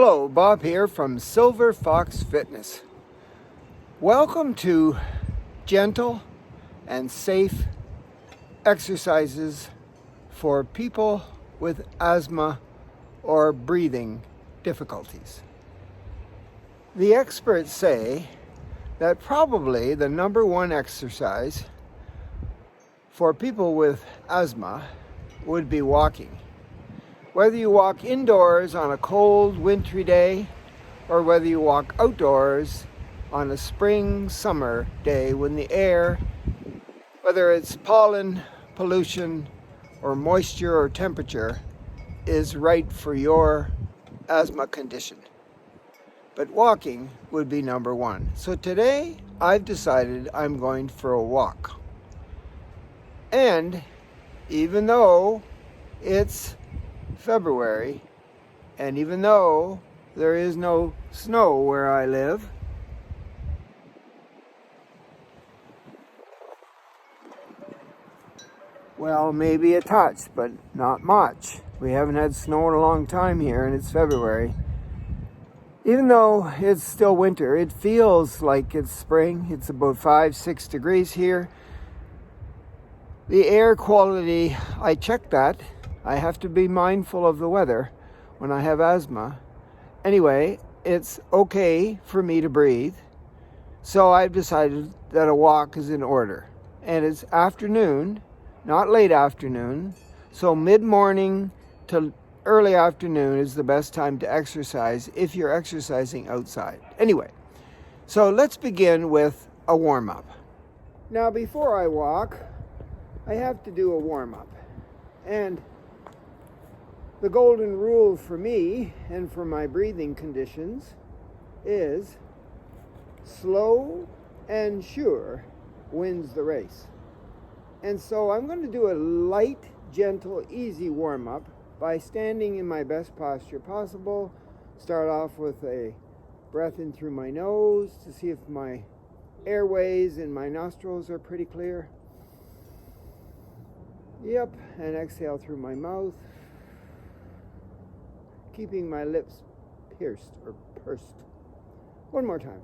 Hello, Bob here from Silver Fox Fitness. Welcome to gentle and safe exercises for people with asthma or breathing difficulties. The experts say that probably the number one exercise for people with asthma would be walking. Whether you walk indoors on a cold, wintry day, or whether you walk outdoors on a spring, summer day when the air, whether it's pollen, pollution, or moisture or temperature, is right for your asthma condition. But walking would be number one. So today, I've decided I'm going for a walk. And even though it's February, and even though there is no snow where I live, well, maybe a touch, but not much. We haven't had snow in a long time here, and it's February. Even though it's still winter, it feels like it's spring. It's about 5-6 degrees here. The air quality, I checked that. I have to be mindful of the weather when I have asthma. Anyway, it's okay for me to breathe. So I've decided that a walk is in order. And it's afternoon, not late afternoon. So mid-morning to early afternoon is the best time to exercise if you're exercising outside. Anyway, so let's begin with a warm-up. Now, before I walk, I have to do a warm-up. And the golden rule for me and for my breathing conditions is slow and sure wins the race. And so I'm going to do a light, gentle, easy warm-up by standing in my best posture possible. Start off with a breath in through my nose to see if my airways and my nostrils are pretty clear. Yep, and exhale through my mouth, keeping my lips pierced or pursed. One more time.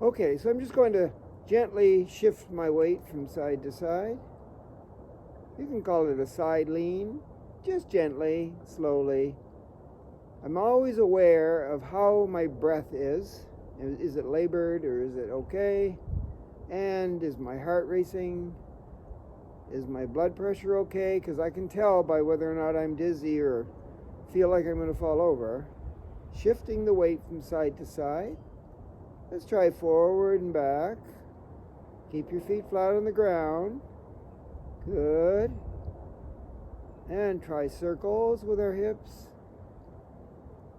Okay, so I'm just going to gently shift my weight from side to side. You can call it a side lean, just gently, slowly. I'm always aware of how my breath is. Is it labored or is it okay? And is my heart racing? Is my blood pressure okay? Because I can tell by whether or not I'm dizzy or feel like I'm going to fall over. Shifting the weight from side to side. Let's try forward and back. Keep your feet flat on the ground. Good. And try circles with our hips.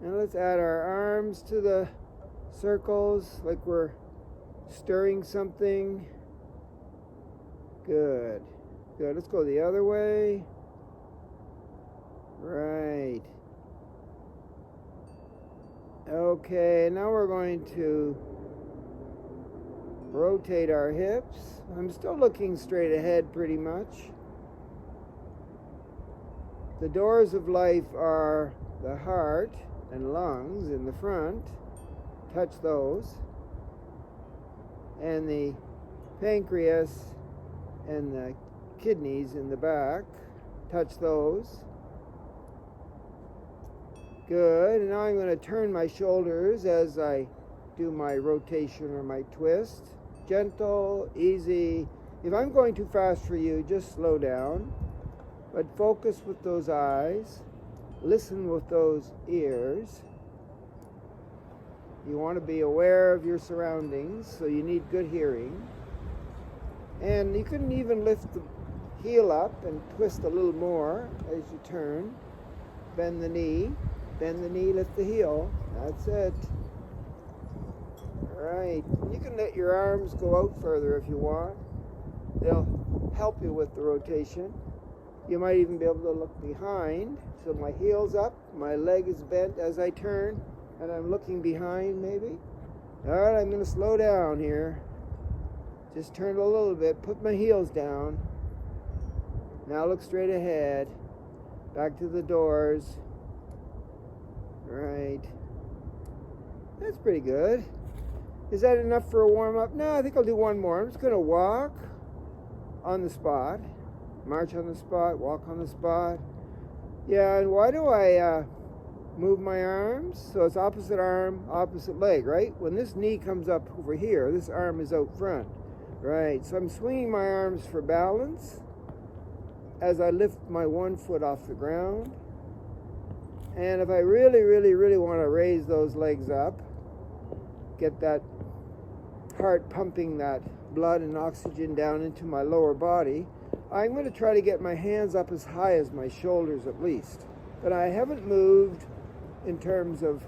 And let's add our arms to the circles like we're stirring something. Good. Good. Let's go the other way. Right. Okay, now we're going to rotate our hips. I'm still looking straight ahead pretty much. The doors of life are the heart and lungs in the front. Touch those. And the pancreas and the kidneys in the back. Touch those. Good. And now I'm going to turn my shoulders as I do my rotation or my twist. Gentle, easy. If I'm going too fast for you, just slow down. But focus with those eyes. Listen with those ears. You want to be aware of your surroundings, so you need good hearing. And you can even lift the heel up and twist a little more as you turn. Bend the knee, lift the heel. That's it. All right. You can let your arms go out further if you want. They'll help you with the rotation. You might even be able to look behind. So my heel's up, my leg is bent as I turn, and I'm looking behind maybe. All right, I'm going to slow down here. Just turn a little bit, put my heels down. Now look straight ahead. Back to the doors. Right. That's pretty good. Is that enough for a warm-up? No, I think I'll do one more. I'm just going to walk on the spot. March on the spot, walk on the spot. Yeah, and why do I move my arms? So it's opposite arm, opposite leg, right? When this knee comes up over here, this arm is out front. Right, so I'm swinging my arms for balance as I lift my one foot off the ground. And if I really, really, really want to raise those legs up, get that heart pumping that blood and oxygen down into my lower body, I'm going to try to get my hands up as high as my shoulders at least. But I haven't moved in terms of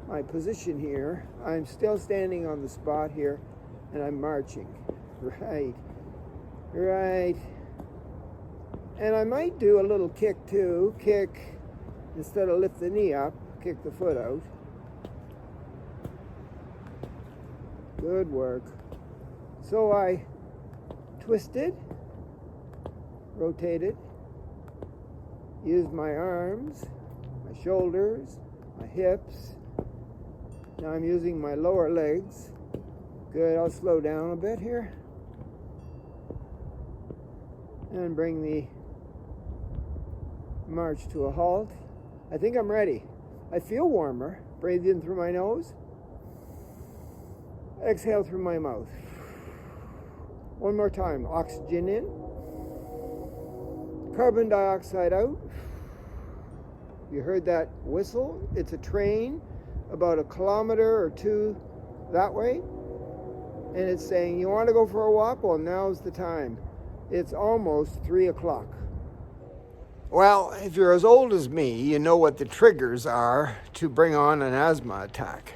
my position here. I'm still standing on the spot here, and I'm marching. Right, right. And I might do a little kick too. Kick, instead of lift the knee up, kick the foot out. Good work. So I twisted, rotated, used my arms, my shoulders, my hips. Now I'm using my lower legs. Good, I'll slow down a bit here. And bring the march to a halt. I think I'm ready. I feel warmer. Breathe in through my nose. Exhale through my mouth. One more time. Oxygen in. Carbon dioxide out. You heard that whistle? It's a train about 1 kilometer or 2 that way. And it's saying, you want to go for a walk? Well, now's the time. It's almost 3 o'clock. Well, if you're as old as me, you know what the triggers are to bring on an asthma attack.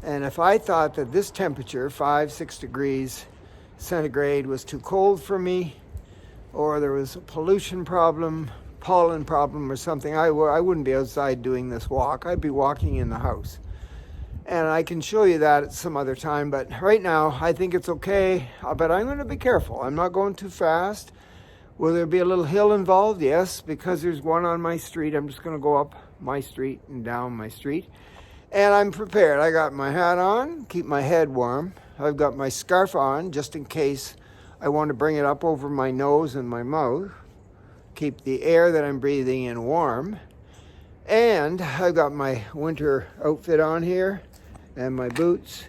And if I thought that this temperature, 5-6 degrees centigrade, was too cold for me, or there was a pollution problem, pollen problem or something, I wouldn't be outside doing this walk. I'd be walking in the house. And I can show you that at some other time, but right now I think it's okay. But I'm going to be careful. I'm not going too fast. Will there be a little hill involved? Yes, because there's one on my street. I'm just going to go up my street and down my street. And I'm prepared. I got my hat on, keep my head warm. I've got my scarf on just in case I want to bring it up over my nose and my mouth. Keep the air that I'm breathing in warm. And I've got my winter outfit on here and my boots.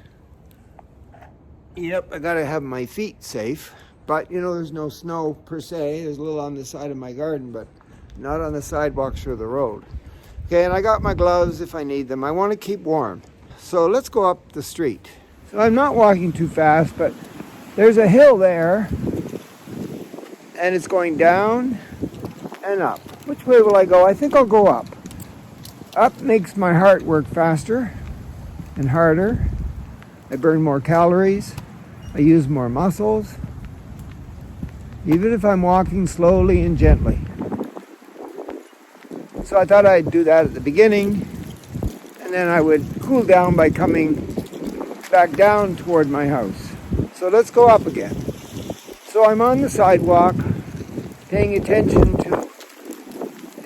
Yep, I gotta have my feet safe. But you know, there's no snow per se. There's a little on the side of my garden, but not on the sidewalks or the road. Okay, and I got my gloves if I need them. I want to keep warm. So let's go up the street. So I'm not walking too fast, but there's a hill there, and it's going down and up. Which way will I go? I think I'll go up. Up makes my heart work faster and harder. I burn more calories. I use more muscles. Even if I'm walking slowly and gently. So I thought I'd do that at the beginning, and then I would cool down by coming back down toward my house. So let's go up again. So I'm on the sidewalk, paying attention to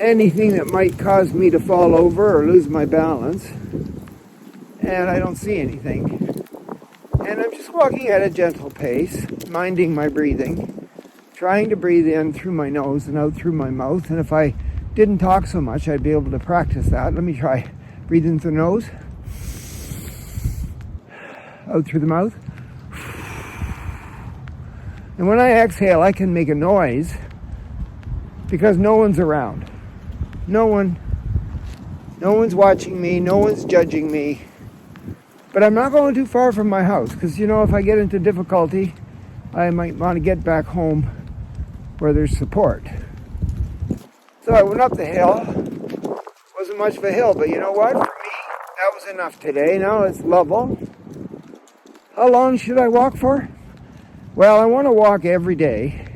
anything that might cause me to fall over or lose my balance. And I don't see anything. And I'm just walking at a gentle pace, minding my breathing, trying to breathe in through my nose and out through my mouth. And if I didn't talk so much, I'd be able to practice that. Let me try. Breathe in through the nose, out through the mouth. And when I exhale, I can make a noise because no one's around. No one's watching me. No one's judging me. But I'm not going too far from my house because, you know, if I get into difficulty, I might want to get back home where there's support. So I went up the hill. Wasn't much of a hill, but you know what? For me, that was enough today. Now it's level. How long should I walk for? Well, I want to walk every day.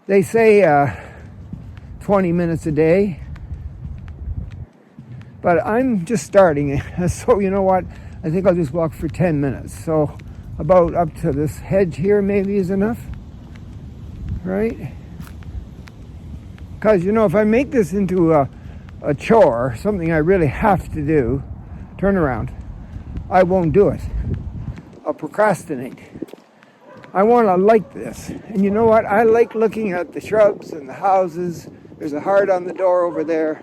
They say 20 minutes a day. But I'm just starting. So you know what? I think I'll just walk for 10 minutes. So about up to this hedge here maybe is enough. Right? Because, if I make this into a chore, something I really have to do, turn around, I won't do it. I'll procrastinate. I want to like this. And you know what? I like looking at the shrubs and the houses. There's a heart on the door over there.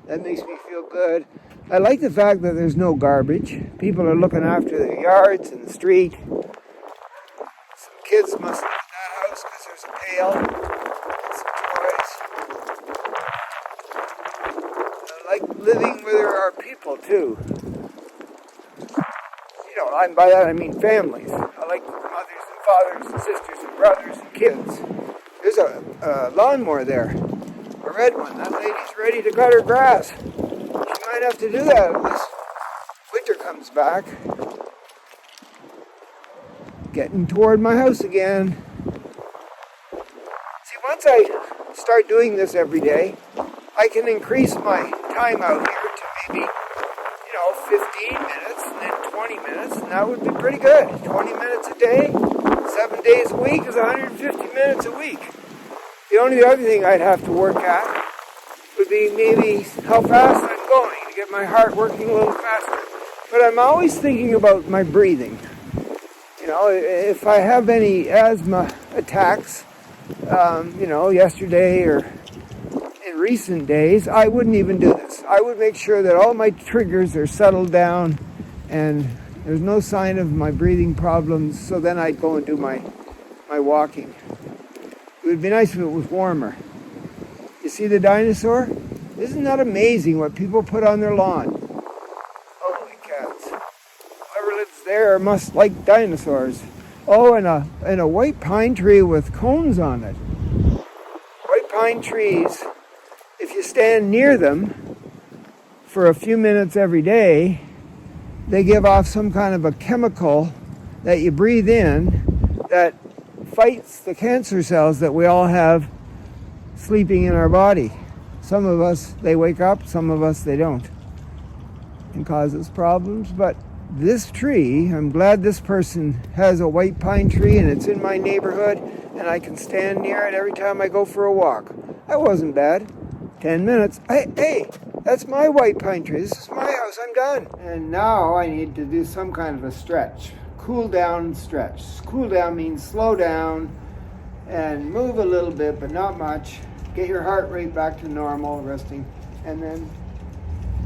That makes me feel good. I like the fact that there's no garbage. People are looking after their yards and the street. Some kids must live in that house because there's a pail and some toys. I like living where there are people too. By that I mean families. I like mothers and fathers and sisters and brothers and kids. There's a lawnmower there, a red one. That lady's ready to cut her grass. She might have to do that unless winter comes back. Getting toward my house again. See, once I start doing this every day, I can increase my time out here to maybe 15 minutes and then 20 minutes, and that would be pretty good. 20 minutes a day, 7 days a week is 150 minutes a week. The only other thing I'd have to work at would be maybe how fast I'm going to get my heart working a little faster. But I'm always thinking about my breathing. If I have any asthma attacks, yesterday or in recent days, I wouldn't even do this. I would make sure that all my triggers are settled down and there's no sign of my breathing problems, so then I'd go and do my walking. It would be nice if it was warmer. You see the dinosaur? Isn't that amazing what people put on their lawn? Holy cats. Whoever lives there must like dinosaurs. Oh, and a white pine tree with cones on it. White pine trees, if you stand near them for a few minutes every day, they give off some kind of a chemical that you breathe in that fights the cancer cells that we all have sleeping in our body. Some of us, they wake up, some of us, they don't. And causes problems. But this tree, I'm glad this person has a white pine tree and it's in my neighborhood and I can stand near it every time I go for a walk. That wasn't bad. 10 minutes. Hey, that's my white pine tree. This is my house. I'm done. And now I need to do some kind of a stretch. Cool down stretch. Cool down means slow down and move a little bit, but not much. Get your heart rate back to normal, resting, and then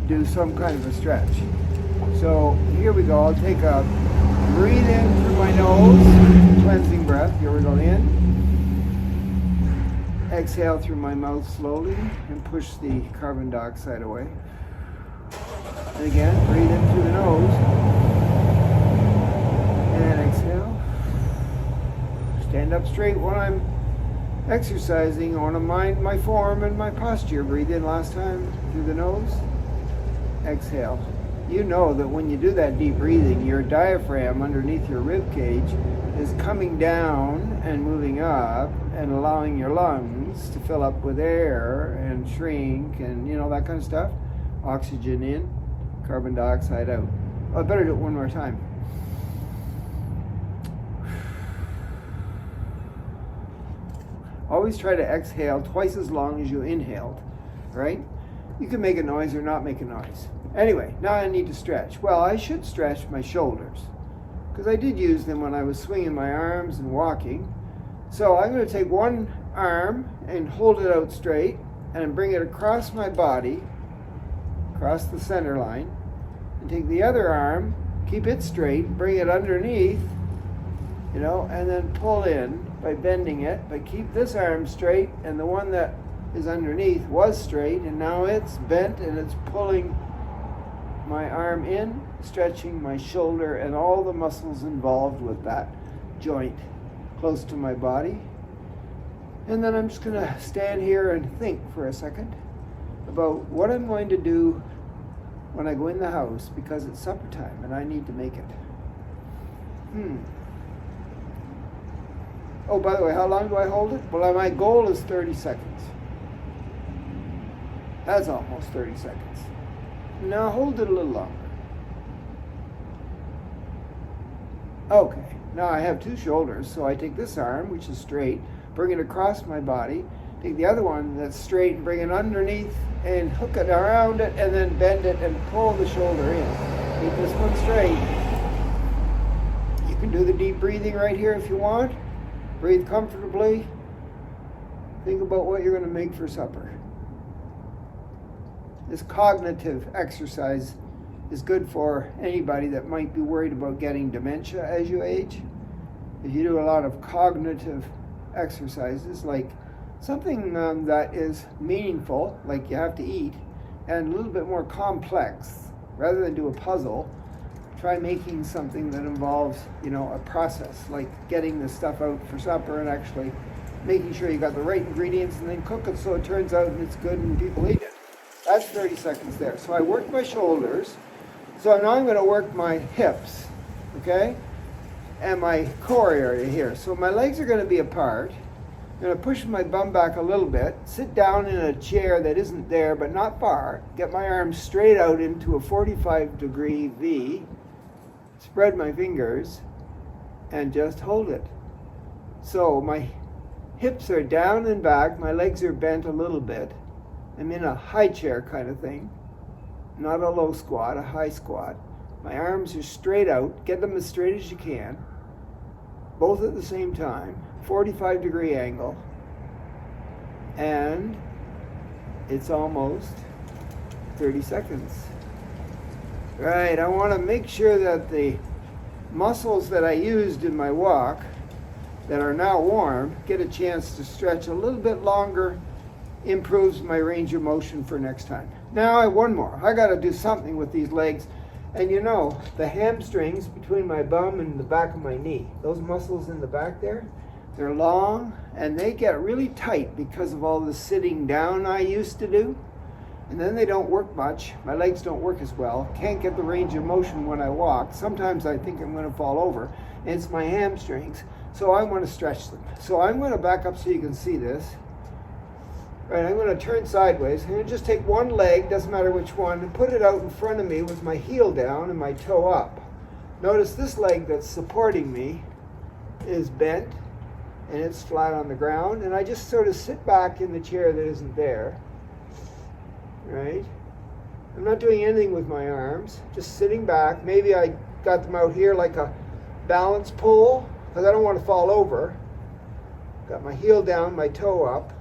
do some kind of a stretch. So here we go. I'll take a breathe in through my nose, cleansing breath. Here we go in. Exhale through my mouth slowly and push the carbon dioxide away. And again, breathe in through the nose. And exhale. Stand up straight when I'm exercising. I want to mind my form and my posture. Breathe in last time through the nose. Exhale. You know that when you do that deep breathing, your diaphragm underneath your rib cage is coming down and moving up and allowing your lungs to fill up with air and shrink and that kind of stuff. Oxygen in, carbon dioxide out. Oh, I better do it one more time. Always try to exhale twice as long as you inhaled, right? You can make a noise or not make a noise. Anyway, now I need to stretch. Well, I should stretch my shoulders because I did use them when I was swinging my arms and walking. So I'm going to take one arm and hold it out straight and bring it across my body, across the center line, and take the other arm, keep it straight, bring it underneath, and then pull in by bending it, but keep this arm straight, and the one that is underneath was straight, and now it's bent and it's pulling my arm in, stretching my shoulder and all the muscles involved with that joint close to my body. And then I'm just going to stand here and think for a second about what I'm going to do when I go in the house, because it's supper time and I need to make it. Oh, by the way, how long do I hold it? Well, my goal is 30 seconds. That's almost 30 seconds. Now hold it a little longer. Okay, now I have two shoulders, so I take this arm, which is straight, bring it across my body, Take the other one that's straight and bring it underneath and hook it around it and then bend it and pull the shoulder in. Keep this one straight. You can do the deep breathing right here if you want. Breathe comfortably. Think about what you're going to make for supper. This cognitive exercise is good for anybody that might be worried about getting dementia as you age. If you do a lot of cognitive exercises, like something that is meaningful, like you have to eat, and a little bit more complex, rather than do a puzzle, try making something that involves, a process, like getting the stuff out for supper and actually making sure you got the right ingredients and then cook it so it turns out and it's good and people eat it. That's 30 seconds there. So I work my shoulders. So now I'm going to work my hips, okay? And my core area here. So my legs are going to be apart. I'm going to push my bum back a little bit, sit down in a chair that isn't there but not far, get my arms straight out into a 45-degree V, spread my fingers, and just hold it. So my hips are down and back, my legs are bent a little bit. I'm in a high chair kind of thing, not a low squat, a high squat. My arms are straight out, get them as straight as you can, both at the same time, 45-degree angle, and it's almost 30 seconds. Right, I want to make sure that the muscles that I used in my walk that are now warm get a chance to stretch a little bit longer, improves my range of motion for next time. Now I have one more. I got to do something with these legs. And the hamstrings between my bum and the back of my knee, those muscles in the back there, they're long and they get really tight because of all the sitting down I used to do. And then they don't work much. My legs don't work as well. Can't get the range of motion when I walk. Sometimes I think I'm going to fall over. And it's my hamstrings. So I want to stretch them. So I'm going to back up so you can see this. Right, I'm going to turn sideways. I'm going to just take one leg, doesn't matter which one, and put it out in front of me with my heel down and my toe up. Notice this leg that's supporting me is bent and it's flat on the ground, and I just sort of sit back in the chair that isn't there. Right? I'm not doing anything with my arms, just sitting back. Maybe I got them out here like a balance pole because I don't want to fall over. Got my heel down, my toe up.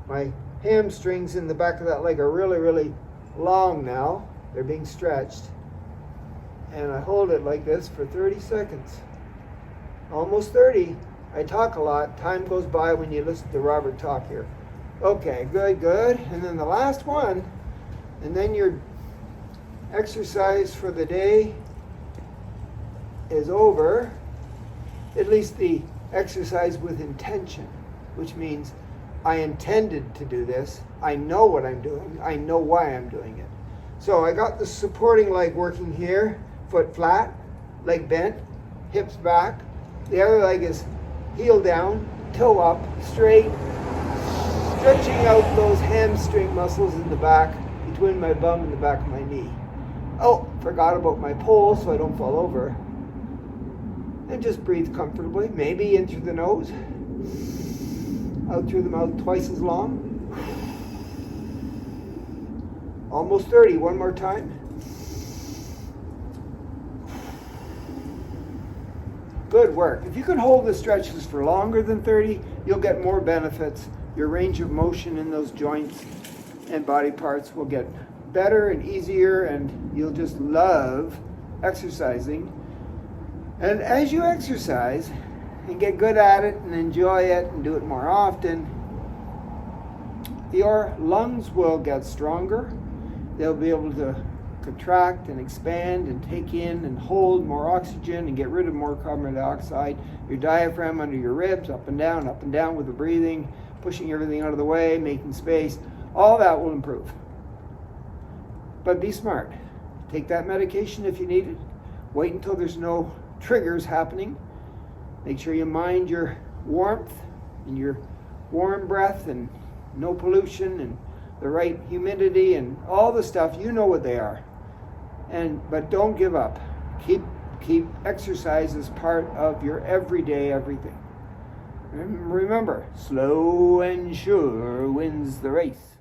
My hamstrings in the back of that leg are really, really long now. They're being stretched. And I hold it like this for 30 seconds. Almost 30. I talk a lot. Time goes by when you listen to Robert talk here. Okay, good, good. And then the last one, and then your exercise for the day is over. At least the exercise with intention, which means I intended to do this. I know what I'm doing. I know why I'm doing it. So I got the supporting leg working here, foot flat, leg bent, hips back. The other leg is heel down, toe up, straight, stretching out those hamstring muscles in the back between my bum and the back of my knee. Oh, forgot about my pole so I don't fall over. And just breathe comfortably, maybe in through the nose. Out through the mouth twice as long. Almost 30. One more time. Good work. If you can hold the stretches for longer than 30, you'll get more benefits. Your range of motion in those joints and body parts will get better and easier, and you'll just love exercising. And as you exercise and get good at it and enjoy it and do it more often, your lungs will get stronger. They'll be able to contract and expand and take in and hold more oxygen and get rid of more carbon dioxide. Your diaphragm under your ribs, up and down with the breathing, pushing everything out of the way, making space, all that will improve. But be smart. Take that medication if you need it. Wait until there's no triggers happening. Make sure you mind your warmth and your warm breath and no pollution and the right humidity and all the stuff. You know what they are. But don't give up. Keep exercise as part of your everyday everything. Remember, slow and sure wins the race.